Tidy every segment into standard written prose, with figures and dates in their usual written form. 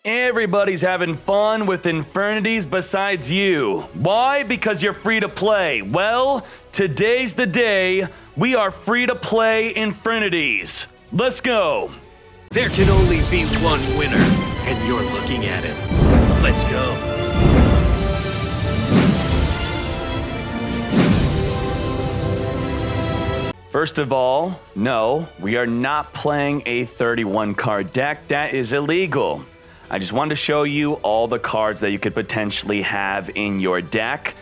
Everybody's having fun with Infernities besides you. Why? Because you're free to play. Well, today's the day we are free to play Infernities. Let's go. There can only be one winner, and you're looking at him. Let's go. First of all, no, we are not playing a 31 card deck. That is illegal. I just wanted to show you all the cards that you could potentially have in your deck.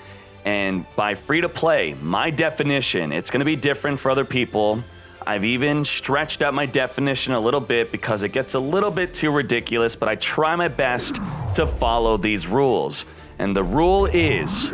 And by free to play, my definition, it's going to be different for other people. I've even stretched out my definition a little bit because it gets a little bit too ridiculous, but I try my best to follow these rules. And the rule is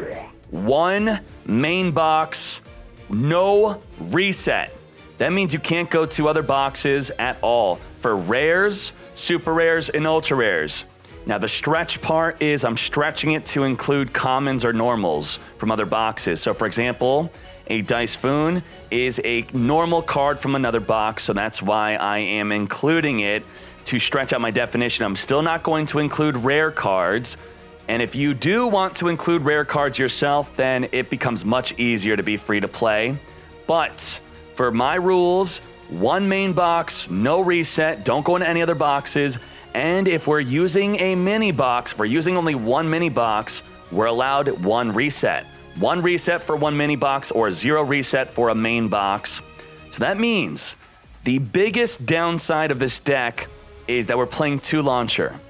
1 main box, no reset. That means you can't go to other boxes at all for rares, super rares, and ultra rares. Now the stretch part is I'm stretching it to include commons or normals from other boxes. So for example, a Dice Foon is a normal card from another box, so that's why I am including it to stretch out my definition. I'm still not going to include rare cards, and if you do want to include rare cards yourself, then it becomes much easier to be free to play. But for my rules, 1 main box, no reset, don't go into any other boxes. And if we're using a mini box, if we're using only 1 mini box, we're allowed 1 reset. 1 reset for 1 mini box or 0 reset for a main box. So that means the biggest downside of this deck is that we're playing 2 launcher.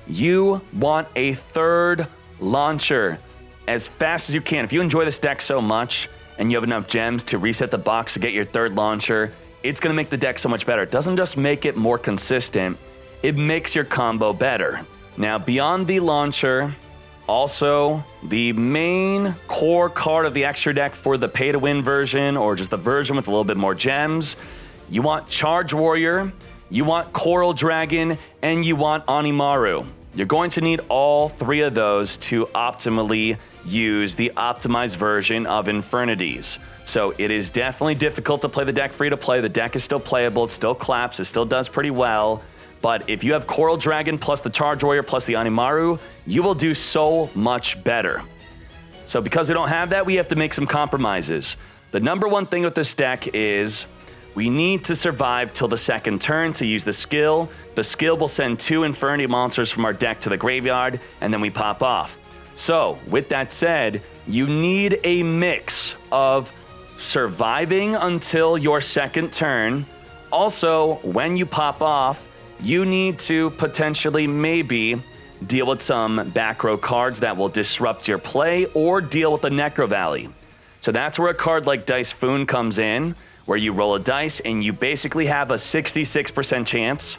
You want a 3rd launcher as fast as you can. If you enjoy this deck so much and you have enough gems to reset the box to get your 3rd launcher, it's going to make the deck so much better. It doesn't just make it more consistent, it makes your combo better. Now, beyond the launcher, also the main core card of the extra deck for the pay-to-win version or just the version with a little bit more gems, you want Charge Warrior, you want Coral Dragon, and you want Animaru. You're going to need all 3 of those to optimally use the optimized version of Infernities. So it is definitely difficult to play the deck free to play. The deck is still playable, it still claps, it still does pretty well. But if you have Coral Dragon plus the Charge Warrior plus the Animaru, you will do so much better. So because we don't have that, we have to make some compromises. The number one thing with this deck is we need to survive till the 2nd turn to use the skill. The skill will send 2 Infernity monsters from our deck to the graveyard, and then we pop off. So, with that said, you need a mix of surviving until your 2nd turn. Also, when you pop off, you need to potentially maybe deal with some back row cards that will disrupt your play or deal with the Necro Valley. So that's where a card like Dice Foon comes in, where you roll a dice and you basically have a 66% chance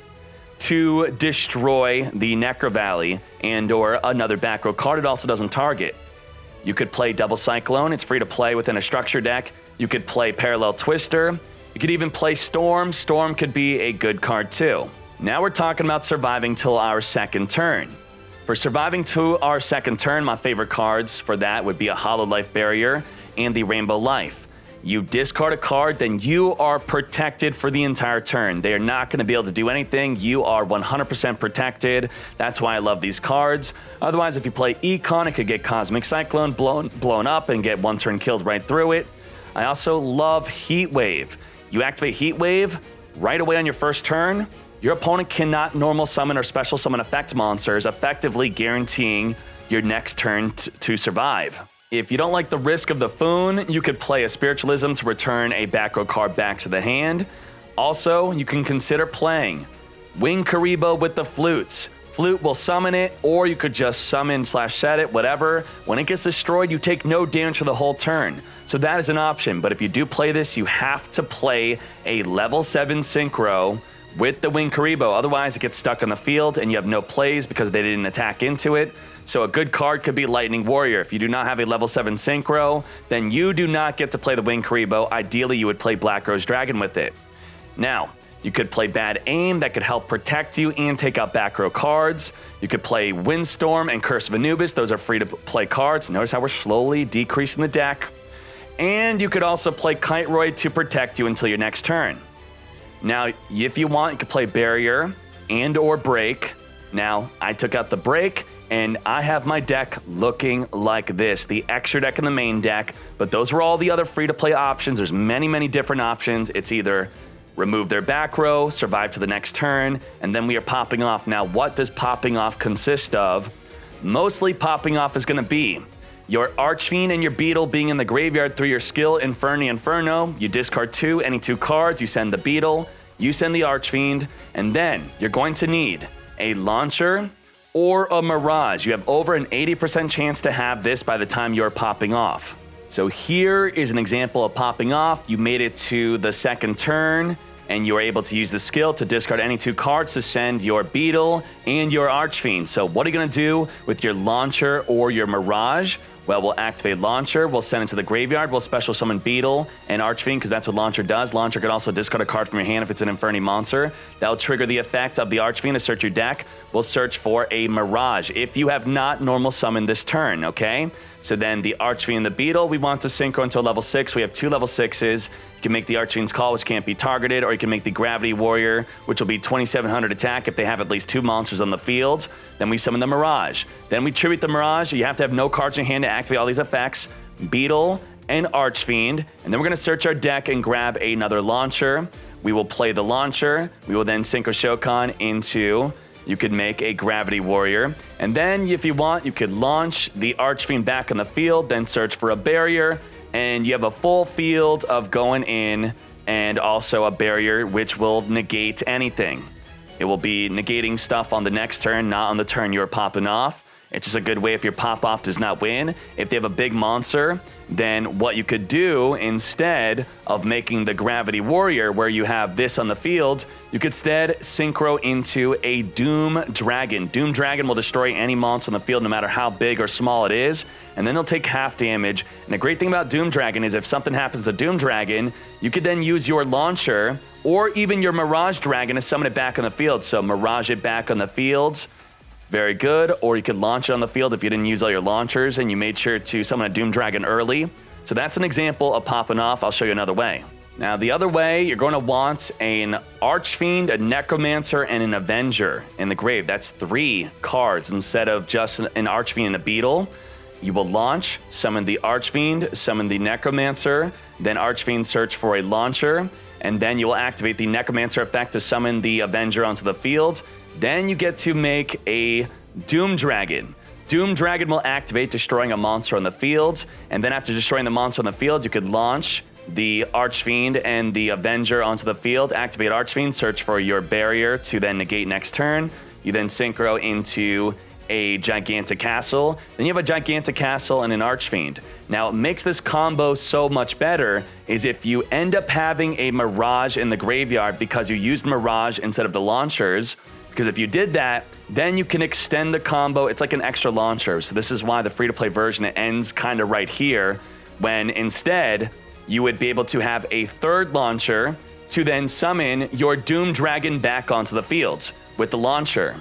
to destroy the Necro Valley and or another back row card. It also doesn't target. You could play Double Cyclone. It's free to play within a structure deck. You could play Parallel Twister. You could even play Storm. Storm could be a good card too. Now we're talking about surviving till our 2nd turn. For surviving to our 2nd turn, my favorite cards for that would be a Hollow Life Barrier and the Rainbow Life. You discard a card, then you are protected for the entire turn. They are not going to be able to do anything. You are 100% protected. That's why I love these cards. Otherwise, if you play Econ, it could get Cosmic Cyclone blown up and get 1 turn killed right through it. I also love Heat Wave. You activate Heat Wave right away on your 1st turn. Your opponent cannot normal summon or special summon effect monsters, effectively guaranteeing your next turn to survive. If you don't like the risk of the Foon, you could play a Spiritualism to return a back row card back to the hand. Also, you can consider playing Wing Karibo with the Flutes. Flute will summon it, or you could just summon/set it, whatever. When it gets destroyed, you take no damage for the whole turn. So that is an option, but if you do play this, you have to play a level 7 Synchro with the Wing Karibo. Otherwise, it gets stuck on the field and you have no plays because they didn't attack into it. So a good card could be Lightning Warrior. If you do not have a level 7 Synchro, then you do not get to play the Wing Karibo. Ideally, you would play Black Rose Dragon with it. Now, you could play Bad Aim that could help protect you and take out back row cards. You could play Windstorm and Curse of Anubis. Those are free to play cards. Notice how we're slowly decreasing the deck. And you could also play Kite Roy to protect you until your next turn. Now, if you want, you could play Barrier and or Break. Now, I took out the break, and I have my deck looking like this. The extra deck and the main deck, but those were all the other free-to-play options. There's many, many different options. It's either remove their back row, survive to the next turn, and then we are popping off. Now, what does popping off consist of? Mostly popping off is going to be your Archfiend and your Beetle being in the graveyard through your skill, Infernity Inferno. You discard any two cards, you send the Beetle, you send the Archfiend, and then you're going to need a Launcher or a Mirage. You have over an 80% chance to have this by the time you're popping off. So here is an example of popping off. You made it to the second turn, and you are able to use the skill to discard any two cards to send your Beetle and your Archfiend. So what are you gonna do with your Launcher or your Mirage? Well, we'll activate Launcher, we'll send it to the graveyard, we'll special summon Beetle and Archfiend, because that's what Launcher does. Launcher can also discard a card from your hand if it's an Infernity monster. That'll trigger the effect of the Archfiend to search your deck. We'll search for a Mirage if you have not normal summoned this turn, okay? So then the Archfiend and the Beetle, we want to synchro until level 6. We have 2 level 6s. You can make the Archfiend's Call, which can't be targeted, or you can make the Gravity Warrior, which will be 2700 attack if they have at least 2 monsters on the field. Then we summon the Mirage. Then we tribute the Mirage. You have to have no cards in your hand to activate all these effects. Beetle and Archfiend. And then we're going to search our deck and grab another Launcher. We will play the Launcher. We will then synchro Shokan into... You could make a Gravity Warrior. And then, if you want, you could launch the Archfiend back on the field, then search for a barrier, and you have a full field of going in, and also a barrier which will negate anything. It will be negating stuff on the next turn, not on the turn you're popping off. It's just a good way if your pop-off does not win. If they have a big monster, then what you could do instead of making the Gravity Warrior, where you have this on the field, you could instead synchro into a Doom Dragon. Doom Dragon will destroy any monster on the field, no matter how big or small it is, and then they'll take half damage. And the great thing about Doom Dragon is if something happens to Doom Dragon, you could then use your Launcher or even your Mirage Dragon to summon it back on the field. So Mirage it back on the field. Very good. Or you could launch it on the field if you didn't use all your launchers and you made sure to summon a Doom Dragon early. So that's an example of popping off. I'll show you another way. Now, the other way, you're going to want an Archfiend, a Necromancer, and an Avenger in the grave. That's 3 cards instead of just an Archfiend and a Beetle. You will launch, summon the Archfiend, summon the Necromancer, then Archfiend search for a Launcher, and then you will activate the Necromancer effect to summon the Avenger onto the field. Then you get to make a Doom Dragon. Doom Dragon will activate, destroying a monster on the field. And then after destroying the monster on the field, you could launch the Archfiend and the Avenger onto the field. Activate Archfiend, search for your barrier to then negate next turn. You then synchro into a Gigantic Castle. Then you have a Gigantic Castle and an Archfiend. Now, what makes this combo so much better is if you end up having a Mirage in the graveyard because you used Mirage instead of the launchers. Because if you did that, then you can extend the combo. It's like an extra launcher. So this is why the free-to-play version, it ends kind of right here, when instead you would be able to have a third launcher to then summon your Doom Dragon back onto the field with the launcher.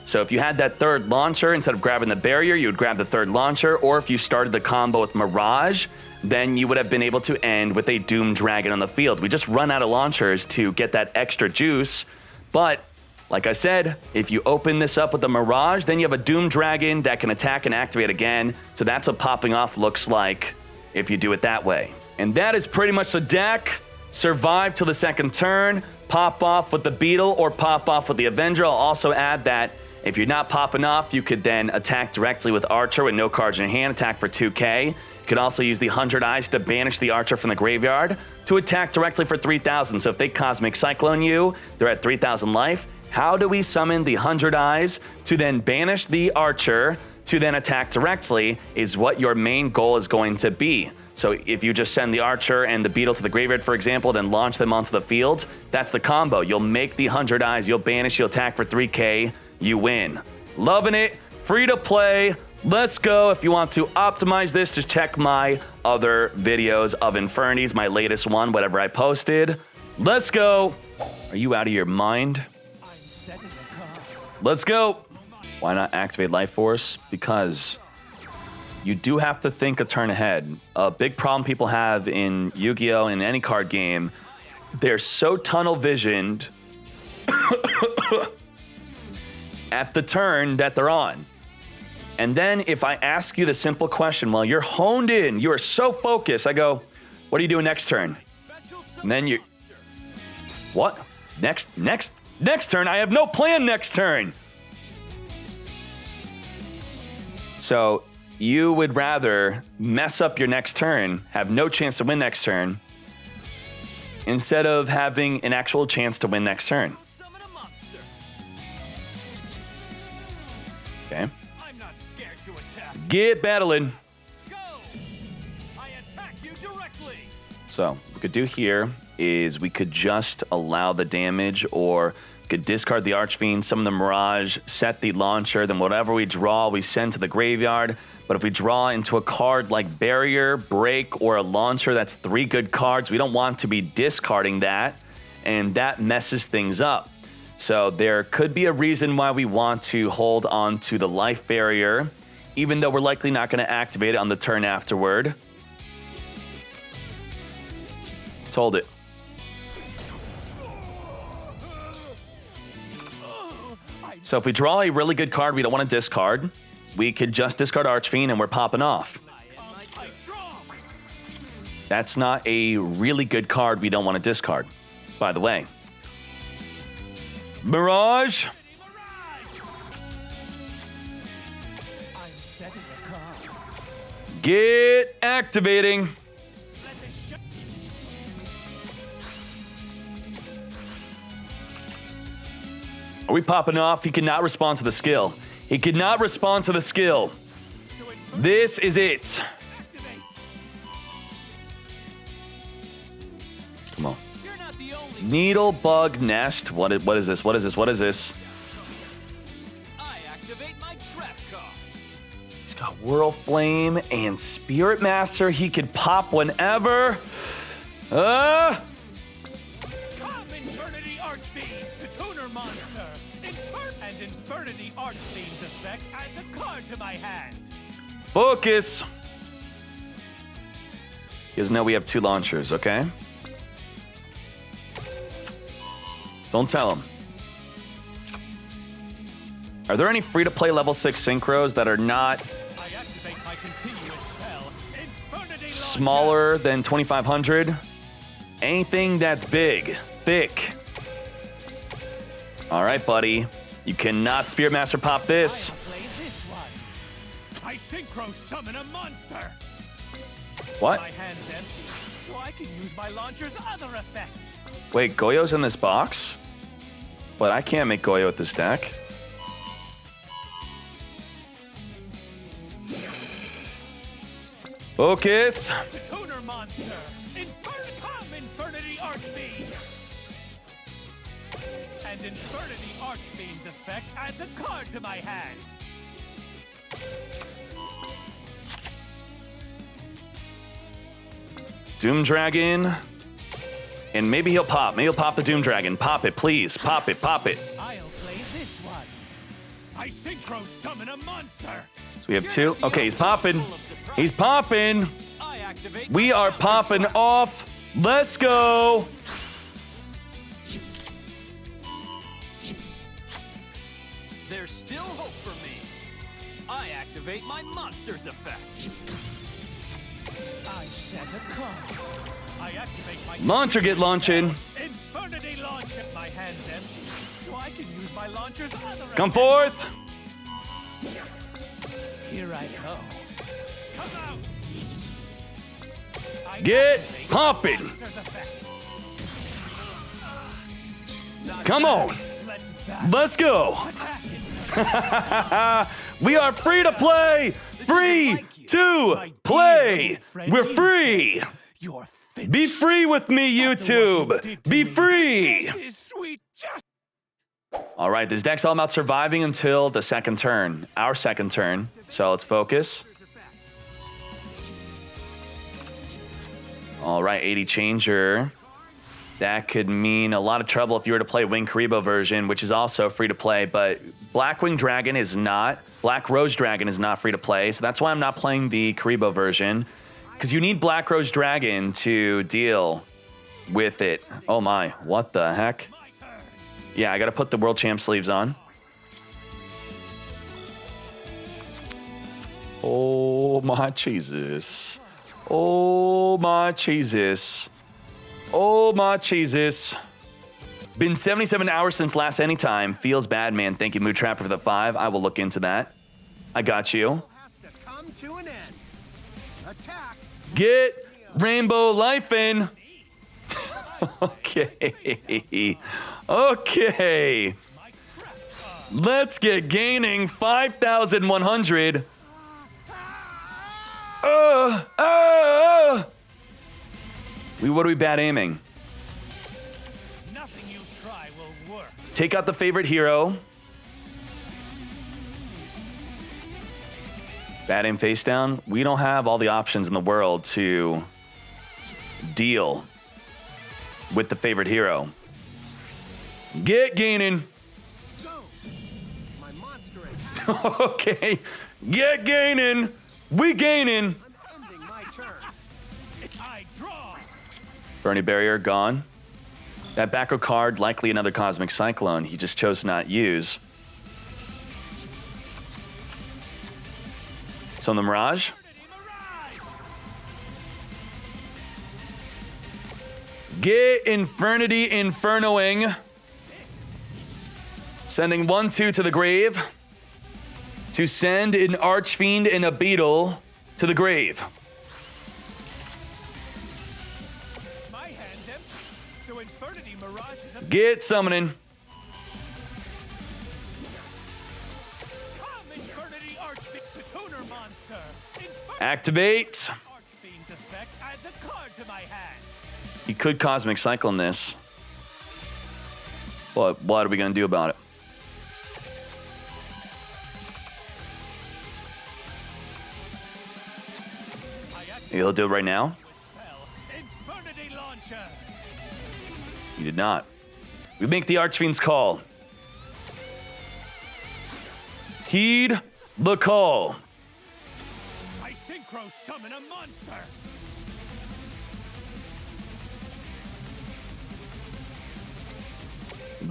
So if you had that third launcher, instead of grabbing the barrier, you would grab the third launcher. Or if you started the combo with Mirage, then you would have been able to end with a Doom Dragon on the field. We just run out of launchers to get that extra juice, but like I said, if you open this up with the Mirage, then you have a Doom Dragon that can attack and activate again. So that's what popping off looks like if you do it that way. And that is pretty much the deck. Survive till the second turn, pop off with the Beetle or pop off with the Avenger. I'll also add that if you're not popping off, you could then attack directly with Archer with no cards in your hand, attack for 2k. You could also use the 100 Eyes to banish the Archer from the graveyard to attack directly for 3,000. So if they Cosmic Cyclone you, they're at 3,000 life. How do we summon the 100 Eyes to then banish the Archer to then attack directly is what your main goal is going to be. So if you just send the Archer and the Beetle to the graveyard, for example, then launch them onto the field, that's the combo. You'll make the 100 Eyes, you'll banish, you'll attack for 3k, you win. Loving it, free to play, let's go. If you want to optimize this, just check my other videos of Infernities, my latest one, whatever I posted. Let's go. Are you out of your mind? Let's go. Why not activate Life Force? Because you do have to think a turn ahead. A big problem people have in Yu-Gi-Oh! In any card game, they're so tunnel visioned at the turn that they're on. And then if I ask you the simple question, well, you're honed in, you are so focused, I go, what are you doing next turn? And then you, what? Next turn? I have no plan next turn. So you would rather mess up your next turn, have no chance to win next turn, instead of having an actual chance to win next turn. Okay. I'm not scared to attack. Get battling. Go! I attack you directly. So what we could do here is we could just allow the damage, or could discard the Archfiend, summon the Mirage, set the launcher, then whatever we draw, we send to the graveyard. But if we draw into a card like Barrier, Break, or a launcher, that's 3 good cards. We don't want to be discarding that, and that messes things up. So there could be a reason why we want to hold on to the Life Barrier, even though we're likely not going to activate it on the turn afterward. Let's hold it. So if we draw a really good card we don't want to discard, we could just discard Archfiend and we're popping off. That's not a really good card we don't want to discard, by the way. Mirage. I'm setting a card. Get activating. Are we popping off? He cannot respond to the skill. He cannot respond to the skill. This is it. Come on. You're not the only. Needle Bug Nest. What is this? What is this? What is this? I activate my trap card. He's got Whirl Flame and Spirit Master. He could pop whenever. Come, Infernity Archfiend, the tuner monster. And Infernity Archfiend's effect adds a card to my hand. Focus. He doesn't know we have 2 launchers, okay? Don't tell him. Are there any free-to-play level 6 synchros that are not I activate my continuous spell, Infernity smaller than 2,500? Anything that's big, thick. All right, buddy. You cannot Spirit Master pop this. I'll play this one. I synchro summon a monster. What? My hand's empty, so I can use my launcher's other effect. Wait, Goyo's in this box? But I can't make Goyo with this deck. Focus. The tuner monster. Come, Infernity Archfiend. And Infernity Archfiend's effect adds a card to my hand. Doom Dragon. And maybe he'll pop. Maybe he'll pop the Doom Dragon. Pop it, please. Pop it, pop it. I'll play this one. I synchro summon a monster. So we have 2. Okay, he's popping. He's popping. I activate We my are counter popping trap. off. Let's go. There's still hope for me. I activate my monster's effect. I set a card. I activate my Launcher get launching. Infernity launch. My hand's empty, so I can use my launcher's other Come effect. forth. Here I go. Come out. I Get activate pumping. my monster's effect. Not Come bad. on. Let's battle. Let's go. Attack it. We are free to play. Free to play. We're free. You're Be free with me, YouTube. Be free. This is sweet justice. All right, this deck's all about surviving until the second turn. Our second turn. So let's focus. All right, 80 changer. That could mean a lot of trouble if you were to play Wing Karibo version, which is also free to play, but Blackwing Dragon is not. Black Rose Dragon is not free to play, so that's why I'm not playing the Karibo version, because you need Black Rose Dragon to deal with it. Oh my, what the heck? My turn. Yeah, I gotta put the World Champ sleeves on. Oh my Jesus. Oh my Jesus. Oh my Jesus. Been 77 hours since last anytime. Feels bad, man. Thank you, Mood Trapper, for the 5. I will look into that. I got you. Has to come to an end. Attack. Get Rainbow Life in. Okay. Okay. Let's get gaining 5,100. What are we bad aiming? Nothing you try will work. Take out the favorite hero. Bad aim face down. We don't have all the options in the world to deal with the favorite hero. Get gaining. Go. My monster is Okay. Get gaining. We gaining. I'm ending my turn. I draw. Burning Barrier gone. That back row card, likely another Cosmic Cyclone. He just chose to not use. So the Mirage. Infernity Mirage. Get Infernity Infernoing. Sending 1/2 to the grave. To send an Archfiend and a Beetle to the grave. My hand's empty. So Infernity Mirage is a Get summoning. Come, Infernity Archfiend, the tuner monster. Activate. Archfiend's effect adds a card to my hand. He could Cosmic Cyclone this. But what are we going to do about it? He'll do it right now. Spell Infernity Launcher. He did not. We make the Archfiend's call. Heed the call. I synchro summon a monster.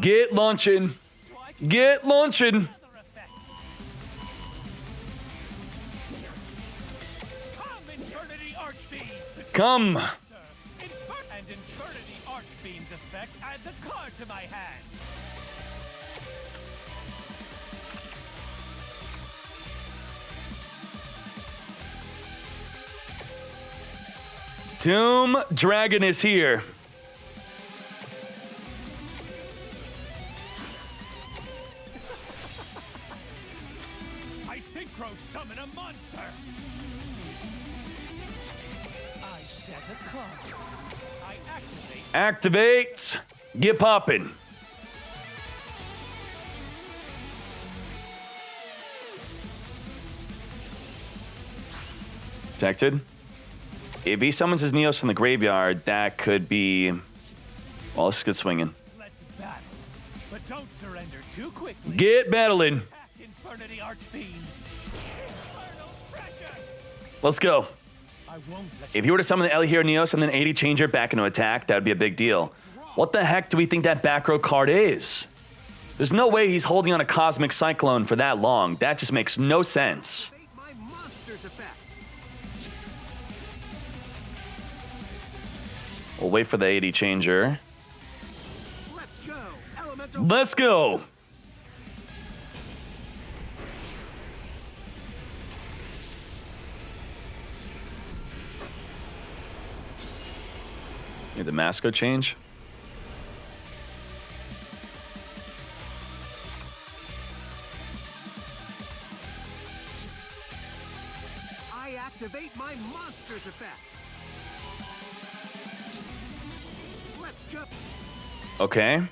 Get launching. So I can Get launching. another effect. Come, Infernity Archfiend. the tuner Come. monster. And Infernity Archfiend's effect adds a card to my hand. Doom Dragon is here. I synchro summon a monster. I set a card. I activate. Activate. Get poppin'. Protected. If he summons his Neos from the graveyard, that could be... Well, let's get swinging. Let's battle. But don't surrender too quickly. Get battling. Attack Infernity Archfiend. Infernal pressure. Let's go. I won't let If you were to summon the El Hero Neos and then 80 changer back into attack, that would be a big deal. What the heck do we think that back row card is? There's no way he's holding on a Cosmic Cyclone for that long. That just makes no sense. Fate my monster's effect. We'll wait for the 80 changer. Let's go. Elemental. Let's go. Need the Masco change. I activate my monster's effect. Let's go. Okay.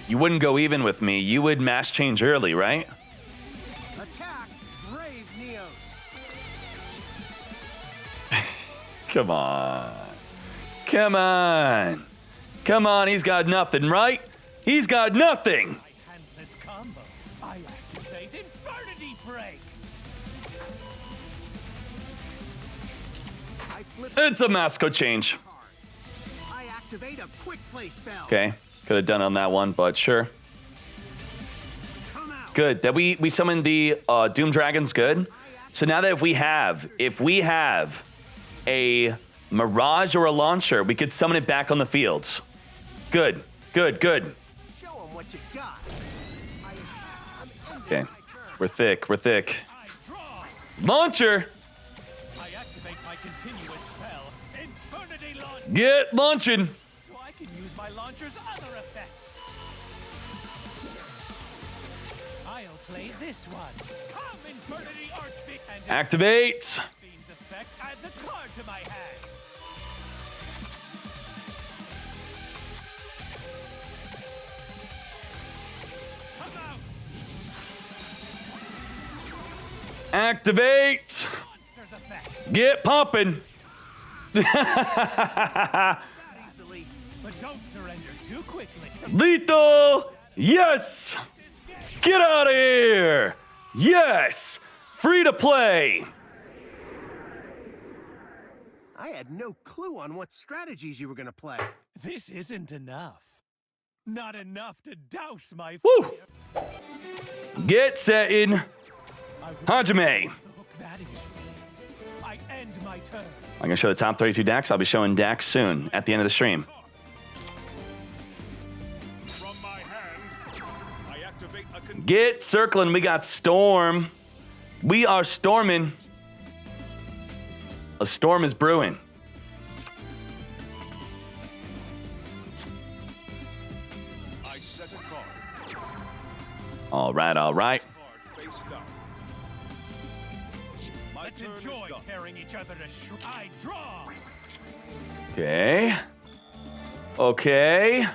You wouldn't go even with me. You would mass change early, right? Attack, Brave Neos. Come on. Come on. Come on, he's got nothing, right? He's got nothing. my handless combo. I activate Infernity Break. I flip It's a Masco change. card. I activate a quick play spell. Okay. Could have done on that one, but sure. Good. That we summoned the Doom Dragons. Good. So now that if we have a Mirage or a launcher, we could summon it back on the field. Good. Good. Good. Show 'em what you got. Okay. We're thick. We're thick. I draw. Launcher. I activate my continuous spell, Infernity Launch, Get launching. so I can use my launcher's other effect. I'll play this one. Come, Infernity Archfiend, and Activate. Fiend's effect adds a card to my hand. Come out, Activate. monster's effect. Get pumping. That easily, but don't surrender too quickly. Lethal. Yes. Get out of here. Yes. Free to play. I had no clue on what strategies you were gonna play. This isn't enough. Not enough to douse my Woo. fear. Get setting. I won't Hajime. the hook that easily. I end my turn. I'm going to show the top 32 decks. I'll be showing decks soon at the end of the stream. From my hand, I activate a Get circling. We got Storm. We are storming. A storm is brewing. I set a card. All right, all right. Card face down. My Let's turn enjoy is done. tearing each other to I draw. Okay. Okay.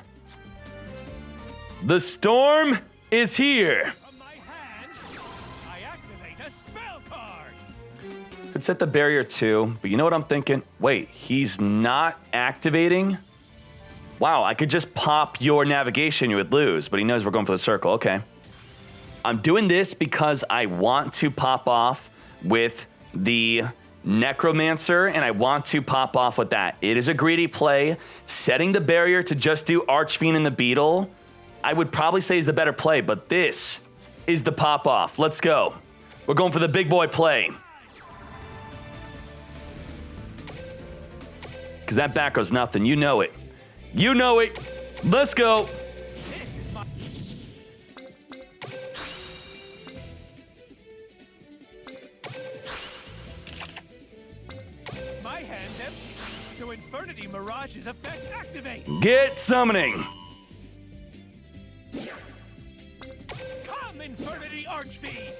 The storm is here. From my hand, I activate a spell card. Could set the barrier too, but you know what I'm thinking? Wait, he's not activating? Wow, I could just pop your navigation, you would lose, but he knows we're going for the circle. Okay. I'm doing this because I want to pop off with the Necromancer, and I want to pop off with that. It is a greedy play. Setting the barrier to just do Archfiend and the Beetle, I would probably say is the better play, but this is the pop off. Let's go. We're going for the big boy play. Because that back goes nothing. You know it. You know it. Let's go. This is my My hand's empty, so Infernity Mirage's effect activates. Get summoning. Come, Infernity Archfiend!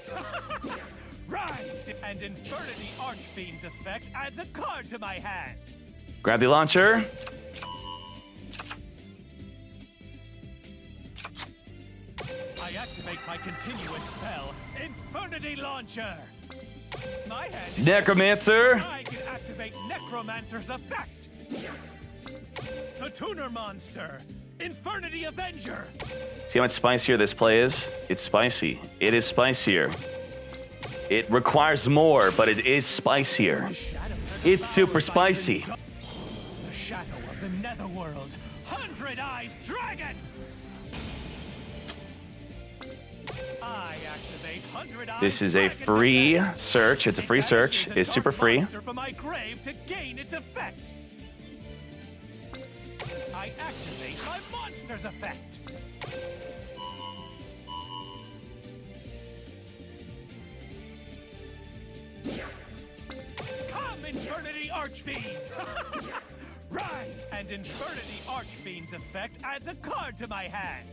Rise! And Infernity Archfiend's effect adds a card to my hand. Grab the launcher. I activate my continuous spell, Infernity Launcher. My hand is Necromancer. I can activate Necromancer's effect. The Tuner Monster, Infernity Avenger. See how much spicier this play is? It's spicy. It is spicier. It requires more, but it is spicier. The shadows are It's super devoured by spicy. The shadow of the Netherworld, 100 Eyes Dragon. I activate 100 Eyes This is a Dragon's free effect. search. It's a free search. Banishes a It's super dark free. monster from my grave to gain its effect. I activate my monster's effect. Come, Infernity Archfiend! Right! And Infernity Archfiend's effect adds a card to my hand.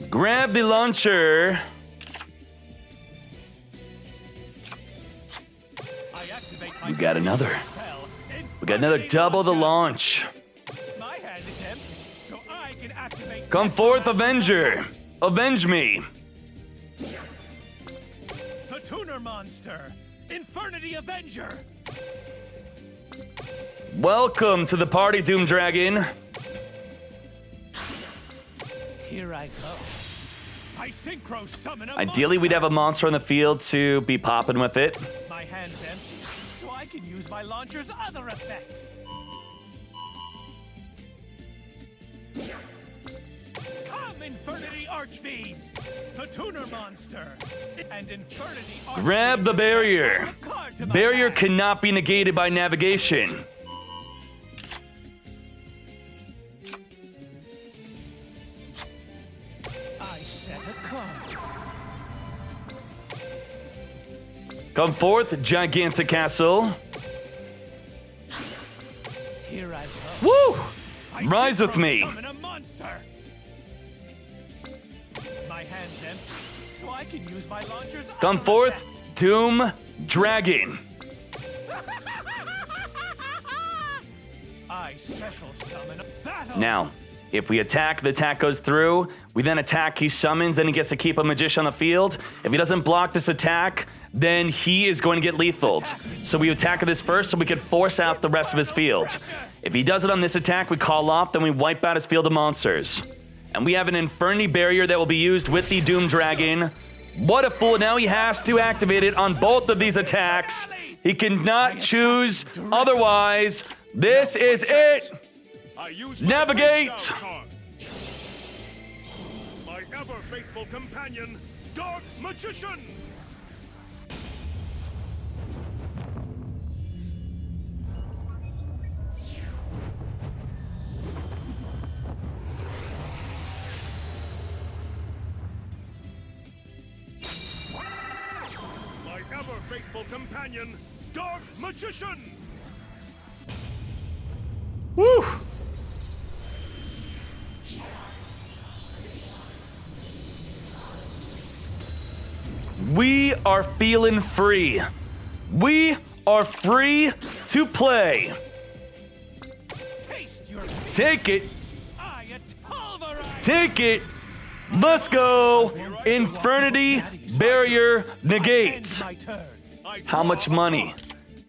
Grab the launcher. I activate my We got another. spell, We got another Infernity double the Launcher. launch. My hand is empty, so I can activate. Come forth, Necromancer's Avenger. effect. Avenge me. The Tuner Monster, Infernity Avenger. Welcome to the party, Doom Dragon. Here I go. I synchro summon a Ideally, we'd have a monster on the field to be popping with it. monster. My hand's empty, so I can use my launcher's other effect. Come, Infernity Archfiend, the Tuner Monster, and Infernity Archfiend. Grab the barrier. Barrier cannot be negated by navigation. I set a card. Come forth, gigantic castle. Here I come. Woo! I Rise with synchro me. Summon a monster. My hand's empty, so I can use my launcher's Come other forth, effect. Doom Dragon. I special summon a battle. Now, if we attack, the attack goes through. We then attack, he summons, then he gets to keep a magician on the field. If he doesn't block this attack, then he is going to get lethaled. So we attack this first so we can force out the rest of his field. If he does it on this attack, we call off, then we wipe out his field of monsters. And we have an Infernity barrier that will be used with the Doom Dragon. What a fool, now he has to activate it on both of these attacks. He cannot choose otherwise. This is it. I use Navigate. face down card. My ever faithful companion, Dark Magician. My ever faithful companion, Dark Magician. Woo! We are feeling free. We are free to play. Taste your Take it. I pulverize. Take it. Let's go. Infernity barrier negates. My turn. How much money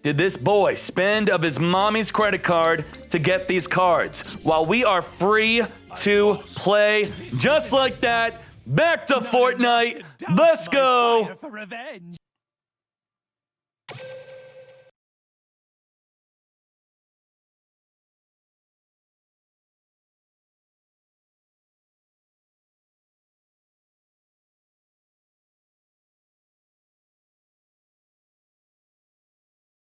did this boy spend of his mommy's credit card to get these cards? While we are free to play just like that. Back to Fortnite. Let's go. For revenge.